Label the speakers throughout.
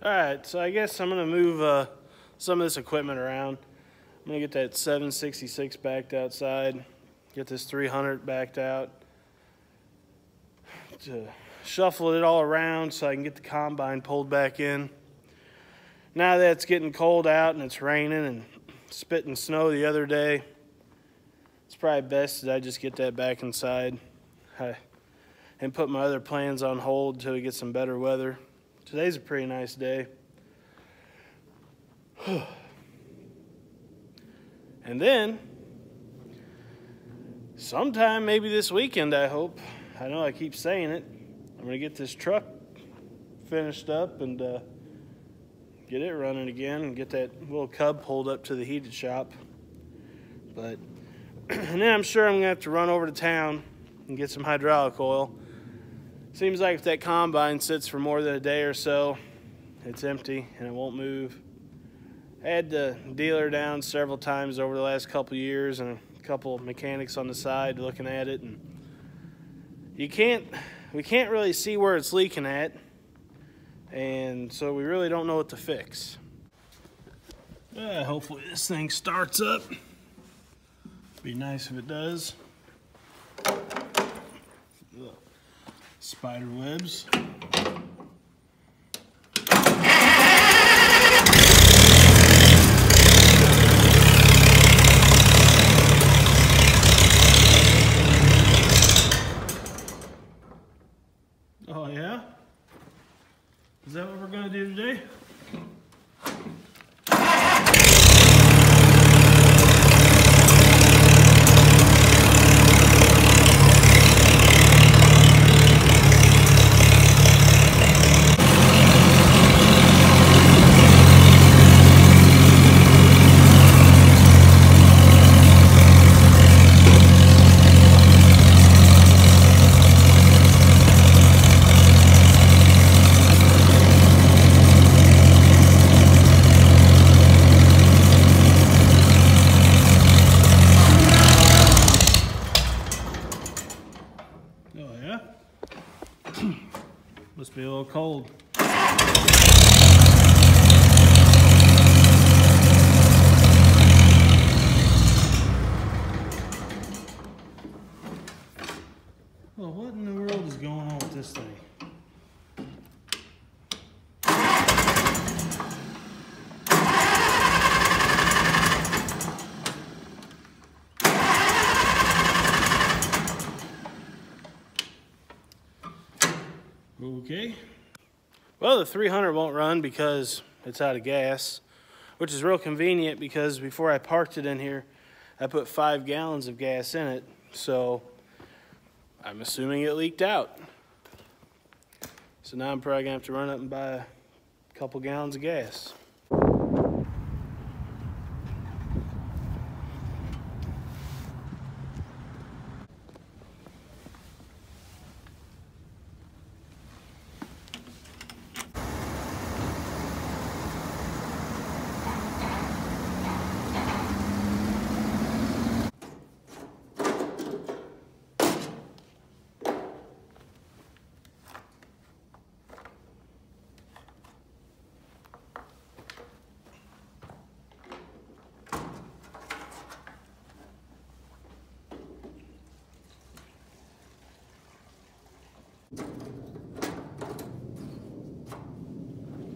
Speaker 1: Alright, so I guess I'm going to move some of this equipment around. I'm going to get that 766 backed outside, get this 300 backed out, to shuffle it all around so I can get the combine pulled back in. Now that it's getting cold out and it's raining and spitting snow the other day, it's probably best that I just get that back inside and put my other plans on hold until we get some better weather. Today's a pretty nice day. And then, sometime maybe this weekend, I hope. I know I keep saying it. I'm going to get this truck finished up and get it running again and get that little cub pulled up to the heated shop. But, and then I'm sure I'm going to have to run over to town and get some hydraulic oil. Seems like if that combine sits for more than a day or so, it's empty and it won't move. I had the dealer down several times over the last couple years and a couple mechanics on the side looking at it, and we can't really see where it's leaking at, and so we really don't know what to fix. Hopefully this thing starts up. Be nice if it does. Spider webs. Oh yeah? Is that what we're gonna do today? Must be a little cold. Well, what in the world is going on with this thing? Okay. Well, the 300 won't run because it's out of gas, which is real convenient because before I parked it in here, I put 5 gallons of gas in it, so I'm assuming it leaked out. So now I'm probably gonna have to run up and buy a couple gallons of gas.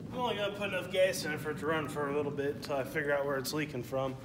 Speaker 1: I'm only gonna put enough gas in it for it to run for a little bit until I figure out where it's leaking from.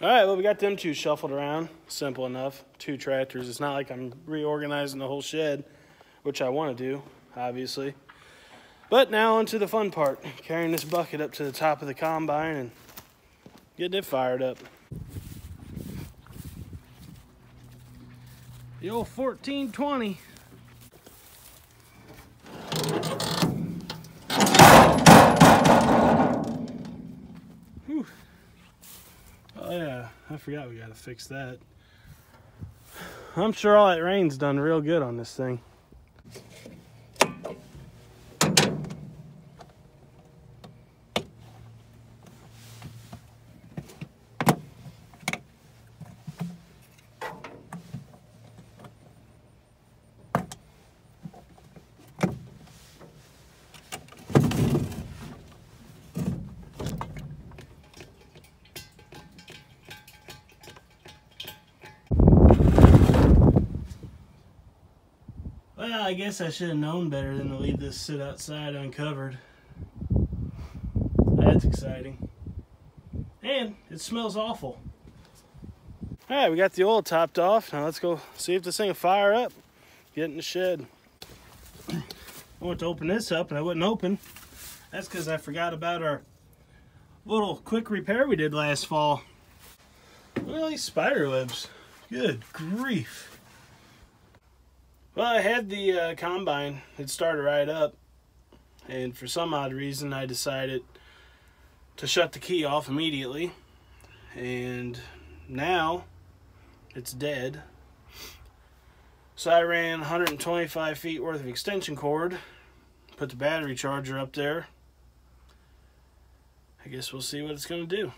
Speaker 1: All right, well, we got them two shuffled around. Simple enough. 2 tractors. It's not like I'm reorganizing the whole shed, which I want to do, obviously. But now onto the fun part, carrying this bucket up to the top of the combine and getting it fired up. The old 1420. Whew. Oh yeah, I forgot we gotta fix that. I'm sure all that rain's done real good on this thing. Well, I guess I should have known better than to leave this sit outside uncovered. That's exciting. And it smells awful. Alright, we got the oil topped off. Now let's go see if this thing will fire up. Get in the shed. I went to open this up and I wouldn't open. That's because I forgot about our little quick repair we did last fall. Look at all these spider webs. Good grief. Well, I had the combine. It started right up. And for some odd reason, I decided to shut the key off immediately. And now it's dead. So I ran 125 feet worth of extension cord. Put the battery charger up there. I guess we'll see what it's going to do.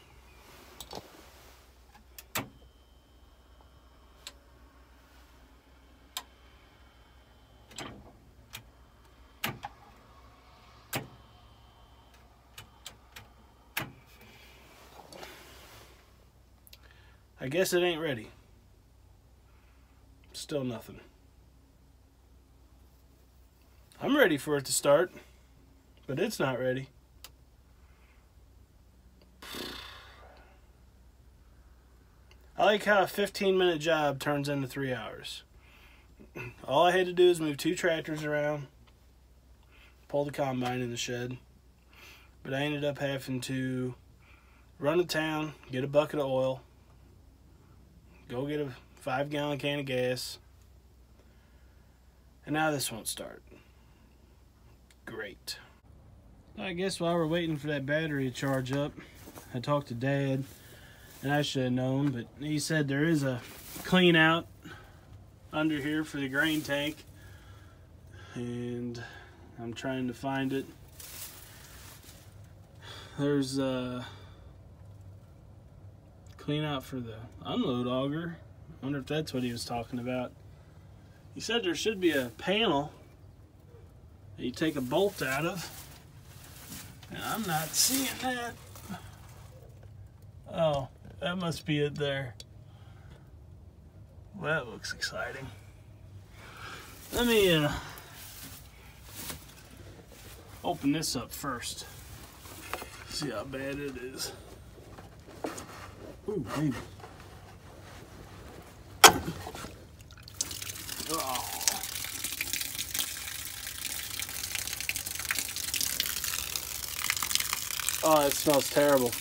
Speaker 1: I guess it ain't ready. Still nothing. I'm ready for it to start, but it's not ready. I like how a 15-minute job turns into 3 hours. All I had to do is move 2 tractors around, pull the combine in the shed, but I ended up having to run to town, get a bucket of oil, go get a 5-gallon can of gas, and now this won't start. Great. I guess while we're waiting for that battery to charge up, I talked to Dad, and I should have known, but he said there is a clean out under here for the grain tank, and I'm trying to find it. There's a clean out for the unload auger. I wonder if that's what he was talking about. He said there should be a panel that you take a bolt out of, and I'm not seeing that. Oh, that must be it there. Well, that looks exciting. Let me open this up first. See how bad it is. Ooh, baby. Oh. Oh, it smells terrible.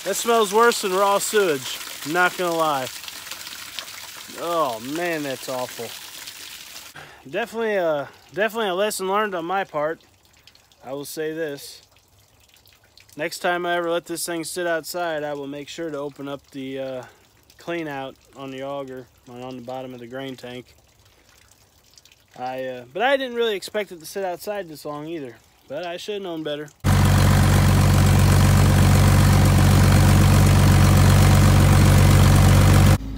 Speaker 1: That smells worse than raw sewage, not gonna lie. Oh man, that's awful. Definitely a lesson learned on my part. I will say this. Next time I ever let this thing sit outside, I will make sure to open up the clean out on the auger, on the bottom of the grain tank. But I didn't really expect it to sit outside this long either, but I should have known better.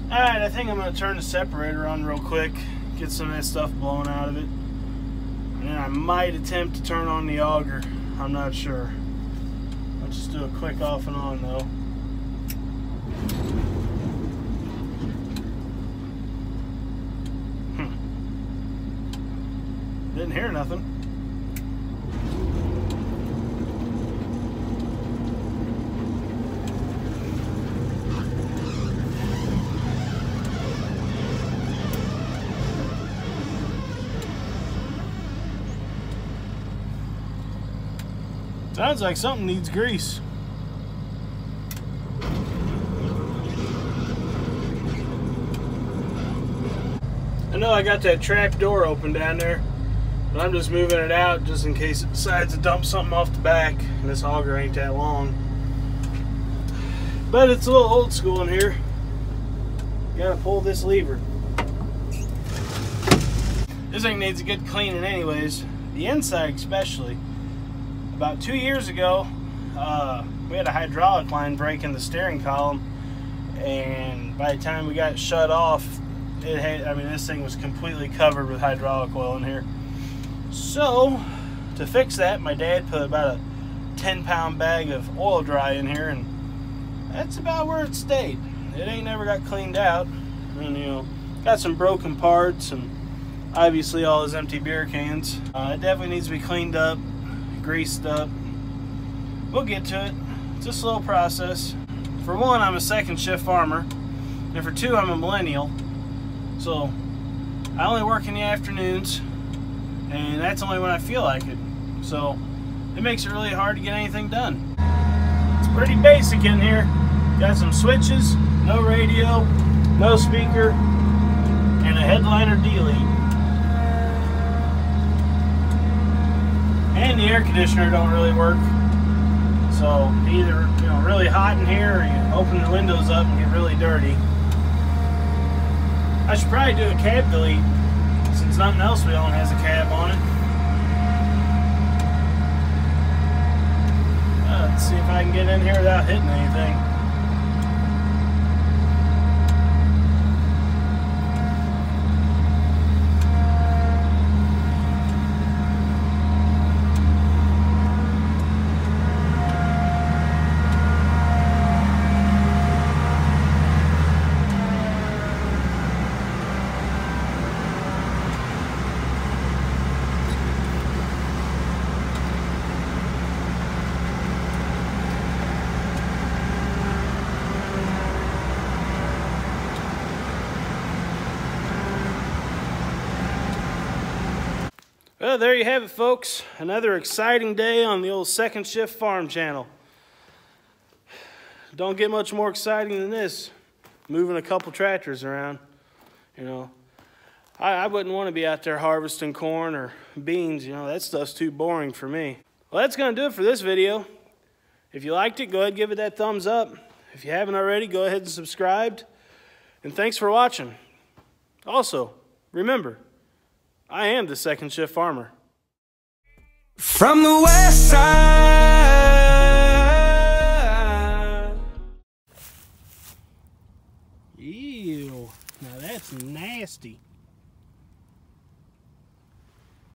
Speaker 1: Alright, I think I'm going to turn the separator on real quick, get some of that stuff blowing out of it. And then I might attempt to turn on the auger. I'm not sure. I'll just do a quick off and on though. Didn't hear nothing. Sounds like something needs grease. I know I got that trap door open down there, but I'm just moving it out just in case it decides to dump something off the back, and this auger ain't that long. But it's a little old school in here. You gotta pull this lever. This thing needs a good cleaning anyways, the inside especially. About 2 years ago, we had a hydraulic line break in the steering column, and by the time we got it shut off, it had, I mean, this thing was completely covered with hydraulic oil in here. So, to fix that, my dad put about a 10-pound bag of oil dry in here, and that's about where it stayed. It ain't never got cleaned out, and you know, got some broken parts, and obviously all his empty beer cans. It definitely needs to be cleaned up, greased up. We'll get to it. It's a slow process. For one, I'm a second shift farmer, and for two, I'm a millennial. So I only work in the afternoons, and that's only when I feel like it. So it makes it really hard to get anything done. It's pretty basic in here. Got some switches, no radio, no speaker, and a headliner D-lead. And the air conditioner don't really work. So either, you know, really hot in here, or you open the windows up and get really dirty. I should probably do a cab delete, since nothing else we own has a cab on it. Let's see if I can get in here without hitting anything. Well, there you have it, folks. Another exciting day on the old Second Shift Farm channel. Don't get much more exciting than this. Moving a couple tractors around, you know. I wouldn't want to be out there harvesting corn or beans, you know. That stuff's too boring for me. Well, that's going to do it for this video. If you liked it, go ahead and give it that thumbs up. If you haven't already, go ahead and subscribe. And thanks for watching. Also, remember, I am the second shift farmer.
Speaker 2: From the west side.
Speaker 1: Ew, now that's nasty.